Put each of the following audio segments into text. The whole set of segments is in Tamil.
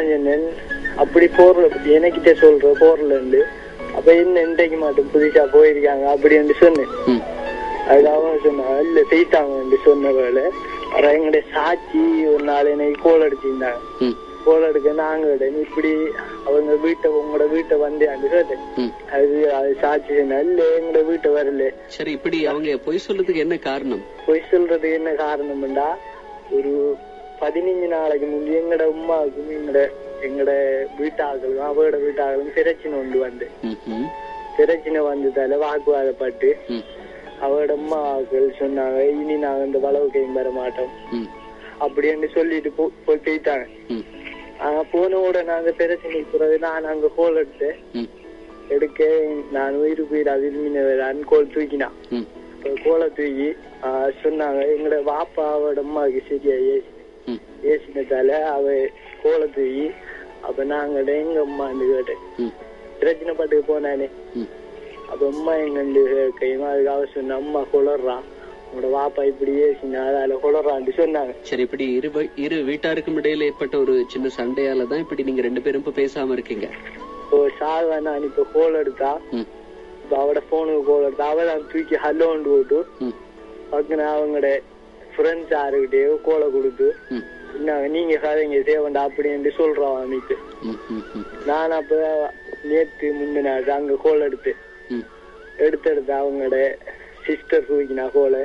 நான் சொன்னேன் அப்படி போற எனக்கிட்ட சொல்ற போறலன்னு அப்ப என்ன இன்றைக்கு மட்டும் புதுசா போயிருக்காங்க அப்படின்னு சொன்னேன். அது அவன் சொன்ன இல்ல செய்தாங்க சொன்ன வேலை எங்களுடைய சாட்சி ஒரு நாள் எனக்கு கோல் அடிச்சிருந்தாங்க. கோல் எடுக்க நாங்க இப்படி அவங்க உங்களோட வீட்டை வந்தேன் அது சாட்சி இல்ல எங்களோட வீட்டை வரல. சரி, இப்படி அவங்க பொய் சொல்றதுக்கு என்ன காரணம்? பொய் சொல்றதுக்கு என்ன காரணம்டா, ஒரு 15 நாளைக்கு முந்தைய எங்கட உமாவுக்கும் எங்கட வீட்டாக்களும் அவரோட வீட்டாக்களும் பிரச்சனை ஒன்று வந்து பிரச்சனை வந்ததால வாக்குவாதப்பட்டு அவரோட அம்மாக்கள் சொன்னாங்க இனி நாங்க இந்த வளவுக்கையும் வர மாட்டோம் அப்படின்னு சொல்லிட்டு போயிட்டாங்க. போனோட நாங்க பிரச்சனைக்கு பிறகு நான் அங்க கோல் எடுக்க நான் உயிர் விரும்பினவரான்னு கோல் தூக்கினான். கோலை தூக்கி சொன்னாங்க எங்களோட வாப்பாவோட அம்மாவுக்கு சரியா ஏசினதால அவ கோலை தூக்கி அப்ப நாங்க எங்க அம்மான்னு கேட்டேன் பிரச்சனை பாட்டுக்கு போனானே. அப்ப அம்மா எங்கண்டு கைமா அதுக்கு அவ சொன்ன அம்மா குளர்றான் உங்களோட வாப்பா இப்படி ஏசினா அதால குளர்றான்னு சொன்னாங்க. சரி, இப்படி இரு வீட்டாருக்கும் இடையில ஏற்பட்ட ஒரு சின்ன சண்டையாலதான் இப்படி நீங்க 2 பேரும் இப்ப பேசாம இருக்கீங்க. சால்வா நான் இப்ப கோல் எடுத்தா அவட போனுக்கு கோல் எடுத்தா அவதான் தூக்கி ஹல்லோண்டு போட்டு பக்கன அவங்களோட ஃப்ரெண்ட்ஸ் யாருக்கிட்டேயோ கோலை கொடுத்து நீங்க கதைங்க சேவண்டா அப்படின்னு சொல்றான் அன்னைக்கு. நான் அப்ப நேற்று முந்தின அங்க கோல் எடுத்து அவங்களோட சிஸ்டர் தூக்கினா கோலை.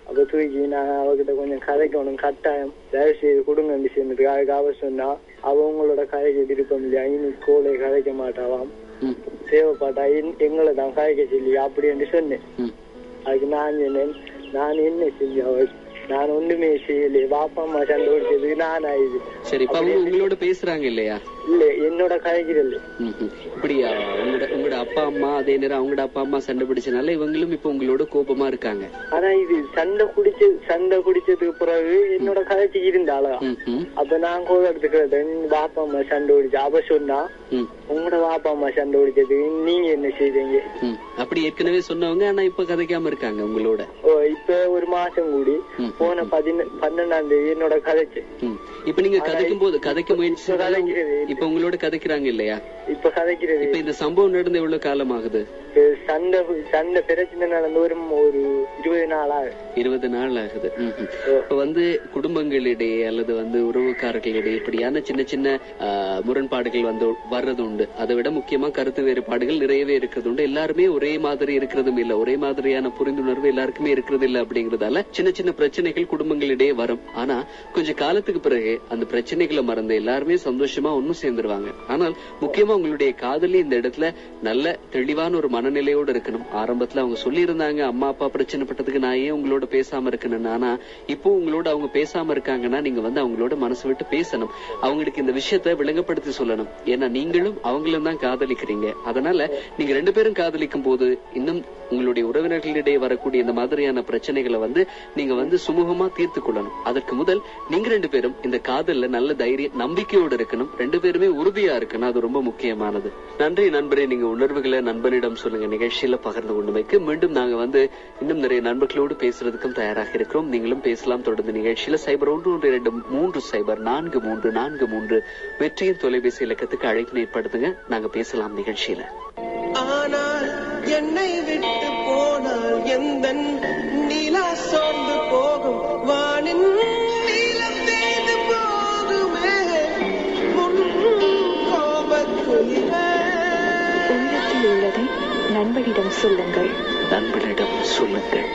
அப்ப தூக்கி நான் அவகிட்ட கொஞ்சம் கதைக்கணும் கட்டாயம் தயவு செய்து கொடுங்க சொன்னதுக்கு அதுக்கு அவ சொன்னா அவங்களோட கதைக்கு விருப்பம் இல்லையா இனி கோலை கதைக்க மாட்டாவாம் தேவைப்பாட்டா எங்களை தான் கதைக்க சொல்லி அப்படின்னு சொன்னேன். அதுக்கு நான் சொன்னேன் நான் என்ன செஞ்ச நான் ஒண்ணுமே செய்யலையே வாப்பா அம்மா சண்டை பிடிச்சதுக்கு நான் ஆயுது. சரி, உங்களோட பேசுறாங்க இல்லையா? இல்ல என்னோட கதைக்கிறது இப்படியா உங்களோட அப்பா அம்மா அதே நேரம் அவங்களோட அப்பா அம்மா சண்டை பிடிச்சனால இவங்களும் இப்ப உங்களோட கோபமா இருக்காங்க. ஆனா இது சண்டை குடிச்சதுக்கு பிறகு என்னோட கதைக்கு இருந்தாளா அப்ப நான் கோவம் எடுத்துக்கிறேன் வாப்பா அம்மா சண்டை பிடிச்சா அவ சொன்னா உங்களோட வாப்பா அம்மா சண்டை பிடிச்சதுக்கு நீங்க என்ன செய்வீங்க அப்படி ஏற்கனவே சொன்னவங்க ஆனா இப்ப கதைக்காம இருக்காங்க உங்களோட. இப்ப ஒரு மாசம் கூடி போன 12ஆம் தேதி என்னோட கதைச்சு. இப்ப நீங்க கதைக்கும் போது கதைக்க முயற்சி இப்ப உங்களோட கதைக்கிறாங்க இல்லையா? இப்ப கதைக்கிறது. இப்ப இந்த சம்பவம் நடந்து எவ்வளவு காலம் ஆகுது? சண்டை பிரச்சனை நடந்து ஒரு 20 நாள் ஆகுது. 20 நாள் ஆகுது. இப்ப குடும்பங்களிடையே அல்லது உறவுக்காரர்களிடையே இப்படியான சின்ன சின்ன முரண்பாடுகள் வர்றது உண்டு. அதை விட முக்கியமா கருத்து வேறுபாடுகள் நிறையவே இருக்கிறது உண்டு. எல்லாருமே ஒரே மாதிரி இருக்கிறதும் இல்ல, ஒரே மாதிரியான புரிந்துணர்வு எல்லாருக்குமே இருக்கிறது இல்ல. அப்படிங்கறதால சின்ன சின்ன பிரச்சனைகள் குடும்பங்களிடையே வரும். ஆனா கொஞ்ச காலத்துக்கு பிறகு அந்த பிரச்சனைகளை மறந்து எல்லாருமே சந்தோஷமா ஒன்னும் சேர்ந்துருவாங்க. ஆனால் முக்கியமா உங்களுடைய காதலி இந்த இடத்துல நல்ல தெளிவான ஒரு மனநிலையோடு இருக்கணும். ஆரம்பத்துல அவங்க சொல்லி இருந்தாங்க அம்மா அப்பா பிரச்சனை பட்டதுக்கு நான் ஏன் உங்களோட பேசாம இருக்கணும்னு. ஆனா இப்போ உங்களோட அவங்க பேசாம இருக்காங்கன்னா நீங்க அவங்களோட மனசு விட்டு பேசணும். அவங்களுக்கு இந்த விஷயத்த விளங்கப்படுத்தி சொல்லணும். ஏன்னா நீங்களும் அவங்களும் தான் காதலிக்கிறீங்க. அதனால நீங்க 2 பேரும் காதலிக்கும் போது இன்னும் உங்களுடைய உறவினர்களிடையே வரக்கூடிய இந்த மாதிரியான பிரச்சனைகளை நீங்க சுமூகமா தீர்த்து கொள்ளணும். அதற்கு முதல் நீங்க 2 பேரும் இந்த காதல்ல நல்ல தைரியம் நம்பிக்கையோடு இருக்கணும். 2 பேருமே உறுதியா இருக்கணும். அது ரொம்ப முக்கியமானது. நன்றி நண்பரே, நீங்க உணர்வுகளை நண்பனிடம் சொல்லுங்க நிகழ்ச்சியில பகிர்ந்து கொண்டுமைக்கு. மீண்டும் நாங்க இன்னும் நிறைய நண்பர்களோடு பேசுறதுக்கும் தயாராக இருக்கிறோம். நீங்களும் பேசலாம். தொடர்ந்து நிகழ்ச்சியில 0112234343 வெற்றியின் தொலைபேசி இலக்கத்துக்கு அழைப்பு ஏற்படுத்துங்க. நாங்க பேசலாம் நிகழ்ச்சியில. ஆனால் என்னை விட்டு போனால் எந்த நிலா சோர்ந்து போகும் வானின் நீலம் தேய்ந்து போகுமே கோபத்துயிலே. உள்ளத்தில் உள்ளதை நண்பனிடம் சொல்லுங்கள். நண்பனிடம் சொல்லுங்கள்.